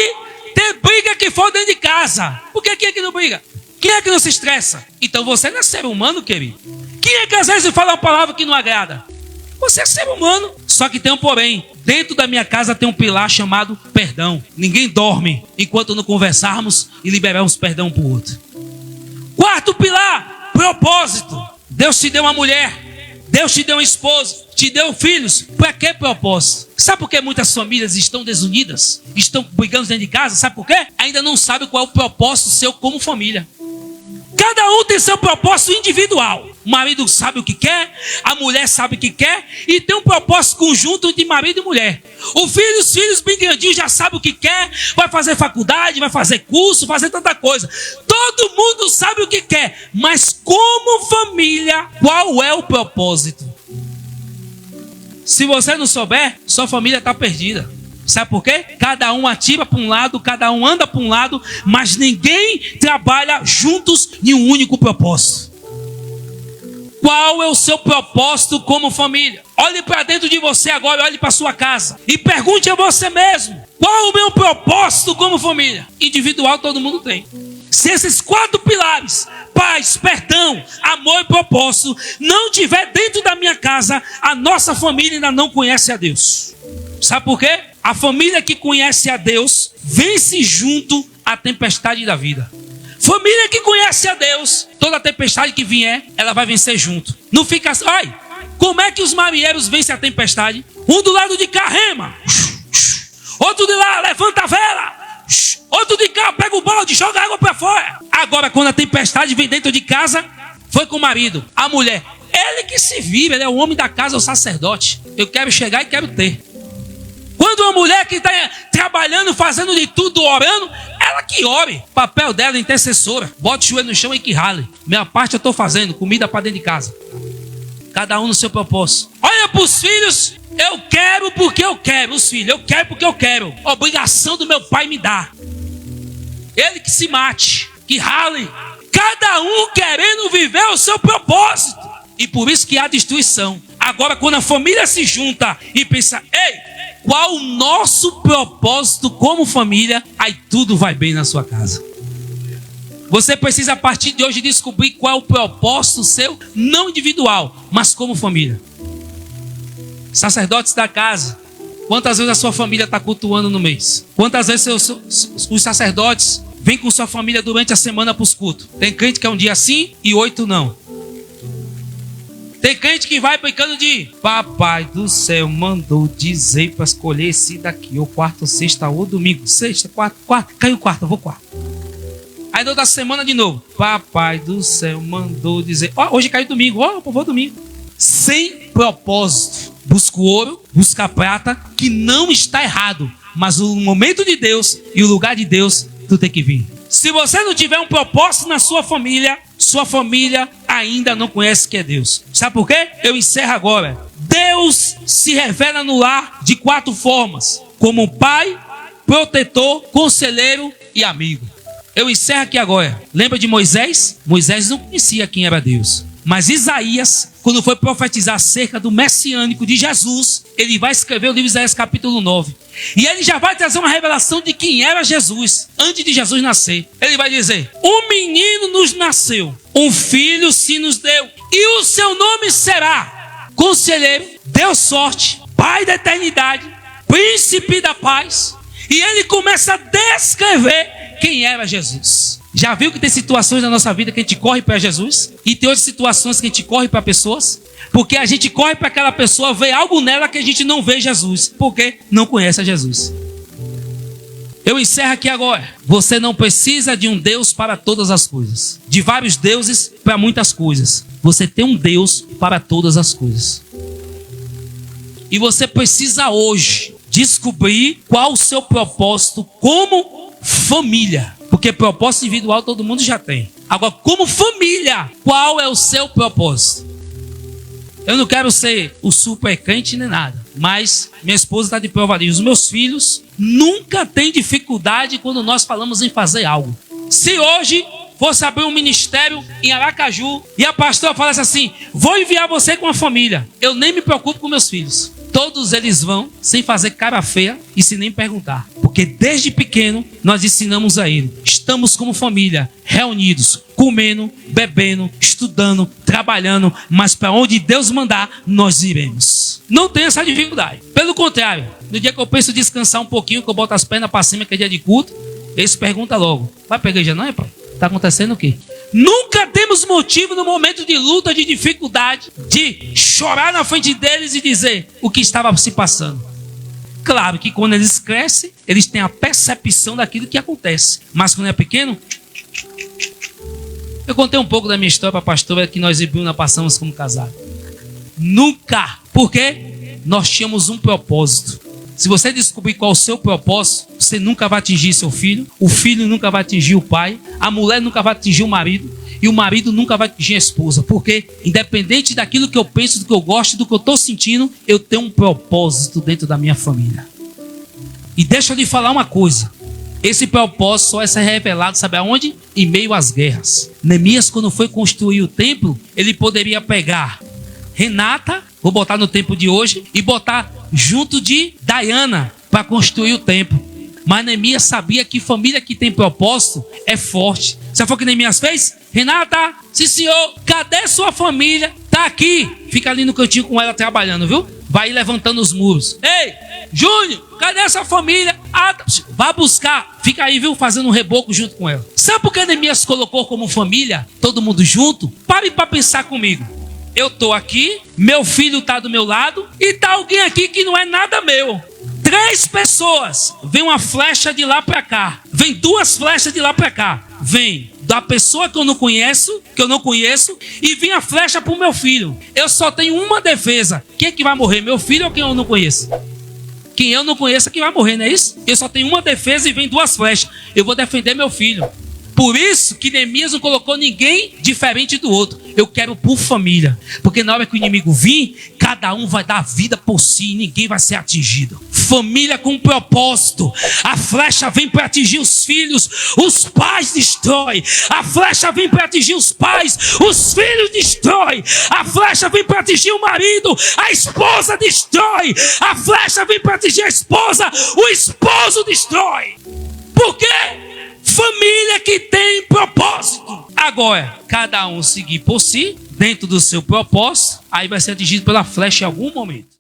ter briga que for dentro de casa. Por que quem é que não briga? Quem é que não se estressa? Então você não é ser humano, querido. Quem é que às vezes fala uma palavra que não agrada? Você é ser humano. Só que tem um porém. Dentro da minha casa tem um pilar chamado perdão. Ninguém dorme enquanto não conversarmos e liberarmos perdão para o outro. 4º pilar, propósito. Deus te deu uma mulher. Deus te deu um esposo. Te deu filhos. Para que propósito? Sabe por que muitas famílias estão desunidas? Estão brigando dentro de casa? Sabe por quê? Ainda não sabe qual é o propósito seu como família. Cada um tem seu propósito individual. O marido sabe o que quer, a mulher sabe o que quer, e tem um propósito conjunto de marido e mulher. Os filhos bem grandinhos já sabem o que quer, vai fazer faculdade, vai fazer curso, fazer tanta coisa. Todo mundo sabe o que quer, mas como família, qual é o propósito? Se você não souber, sua família está perdida. Sabe por quê? Cada um atira para um lado, cada um anda para um lado, mas ninguém trabalha juntos em um único propósito. Qual é o seu propósito como família? Olhe para dentro de você agora, olhe para sua casa e pergunte a você mesmo: qual é o meu propósito como família? Individual todo mundo tem. Se esses 4 pilares, paz, perdão, amor e propósito, não tiver dentro da minha casa, a nossa família ainda não conhece a Deus. Sabe por quê? A família que conhece a Deus vence junto a tempestade da vida. Família que conhece a Deus, toda tempestade que vier, ela vai vencer junto. Não fica assim. Ai, como é que os marinheiros vencem a tempestade? Um do lado de cá rema, outro de lá levanta a vela, outro de cá pega o balde, joga água para fora. Agora, quando a tempestade vem dentro de casa, foi com o marido, a mulher, ele que se vira, ele é o homem da casa, o sacerdote. Eu quero chegar e quero ter. Quando uma mulher que está trabalhando, fazendo de tudo, orando, ela que ore. O papel dela é intercessora. Bote o joelho no chão e que rale. Minha parte eu estou fazendo, comida para dentro de casa. Cada um no seu propósito. Olha para os filhos, eu quero porque eu quero. Os filhos, eu quero porque eu quero. Obrigação do meu pai me dá. Ele que se mate, que rale. Cada um querendo viver o seu propósito. E por isso que há destruição. Agora, quando a família se junta e pensa: ei, qual o nosso propósito como família? Aí tudo vai bem na sua casa. Você precisa a partir de hoje descobrir qual é o propósito seu, não individual, mas como família. Sacerdotes da casa, Quantas vezes a sua família está cultuando no mês? Quantas vezes os sacerdotes vêm com sua família durante a semana para os cultos? Tem crente que é um dia sim e 8 não. Tem crente que vai brincando de Papai do céu mandou dizer para escolher esse daqui, ou quarta, ou sexta, ou domingo. Sexta, quarta, caiu quarta, eu vou quarta. Aí na outra semana de novo. Papai do céu mandou dizer, hoje caiu domingo, eu vou domingo. Sem propósito. Busca o ouro, busca a prata, que não está errado. Mas o momento de Deus e o lugar de Deus, tu tem que vir. Se você não tiver um propósito na sua família ainda não conhece que é Deus. Sabe por quê? Eu encerro agora. Deus se revela no lar de 4 formas: como pai, protetor, conselheiro e amigo. Eu encerro aqui agora. Lembra de Moisés? Moisés não conhecia quem era Deus. Mas Isaías, quando foi profetizar acerca do messiânico de Jesus, ele vai escrever o livro de Isaías capítulo 9. E ele já vai trazer uma revelação de quem era Jesus, antes de Jesus nascer. Ele vai dizer: um menino nos nasceu, um filho se nos deu, e o seu nome será Conselheiro, Deus Forte, Pai da Eternidade, Príncipe da Paz. E ele começa a descrever quem era Jesus. Já viu que tem situações na nossa vida que a gente corre para Jesus? E tem outras situações que a gente corre para pessoas? Porque a gente corre para aquela pessoa, vê algo nela que a gente não vê Jesus. Porque não conhece a Jesus. Eu encerro aqui agora. Você não precisa de um Deus para todas as coisas. De vários deuses para muitas coisas. Você tem um Deus para todas as coisas. E você precisa hoje descobrir qual o seu propósito como família. Porque propósito individual todo mundo já tem. Agora, como família, qual é o seu propósito? Eu não quero ser o super crente nem nada. Mas minha esposa está de prova disso. Os meus filhos nunca têm dificuldade quando nós falamos em fazer algo. Se hoje fosse abrir um ministério em Aracaju e a pastora falasse assim: vou enviar você com a família, eu nem me preocupo com meus filhos. Todos eles vão sem fazer cara feia e sem nem perguntar. Porque desde pequeno nós ensinamos a ele. Estamos como família, reunidos, comendo, bebendo, estudando, trabalhando. Mas para onde Deus mandar, nós iremos. Não tem essa dificuldade. Pelo contrário, no dia que eu penso descansar um pouquinho, que eu boto as pernas para cima, que é dia de culto, eles perguntam logo: vai pra igreja não, é pai? Está acontecendo o quê? Nunca temos motivo no momento de luta, de dificuldade, de chorar na frente deles e dizer o que estava se passando. Claro que quando eles crescem, eles têm a percepção daquilo que acontece. Mas quando é pequeno... Eu contei um pouco da minha história para a pastora, que nós e Bruna passamos como casado. Nunca. Por quê? Nós tínhamos um propósito. Se você descobrir qual é o seu propósito, você nunca vai atingir seu filho, o filho nunca vai atingir o pai, a mulher nunca vai atingir o marido, e o marido nunca vai atingir a esposa. Porque, independente daquilo que eu penso, do que eu gosto, do que eu estou sentindo, eu tenho um propósito dentro da minha família. E deixa eu lhe falar uma coisa: esse propósito só vai ser revelado, sabe aonde? Em meio às guerras. Neemias, quando foi construir o templo, ele poderia pegar Renata, vou botar no tempo de hoje, e botar junto de Diana para construir o templo. Mas Neemias sabia que família que tem propósito é forte. Sabe o que Neemias fez? Renata, sim senhor, cadê sua família? Tá aqui. Fica ali no cantinho com ela trabalhando, viu? Vai levantando os muros. Ei, Júnior, cadê essa família? Vai buscar. Fica aí, viu? Fazendo um reboco junto com ela. Sabe por que Neemias colocou como família? Todo mundo junto? Pare para pensar comigo. Eu estou aqui, meu filho está do meu lado e está alguém aqui que não é nada meu. 3 pessoas. Vem uma flecha de lá para cá. Vem 2 flechas de lá para cá. Vem da pessoa que eu não conheço, e vem a flecha para o meu filho. Eu só tenho uma defesa. Quem é que vai morrer? Meu filho ou quem eu não conheço? Quem eu não conheço é quem vai morrer, não é isso? Eu só tenho uma defesa e vem 2 flechas. Eu vou defender meu filho. Por isso que Neemias não colocou ninguém diferente do outro. Eu quero por família. Porque na hora que o inimigo vir, cada um vai dar a vida por si e ninguém vai ser atingido. Família com propósito. A flecha vem para atingir os filhos, os pais destrói. A flecha vem para atingir os pais, os filhos destrói. A flecha vem para atingir o marido, a esposa destrói. A flecha vem para atingir a esposa, o esposo destrói. Por quê? Família que tem propósito. Agora, cada um seguir por si, dentro do seu propósito, aí vai ser atingido pela flecha em algum momento.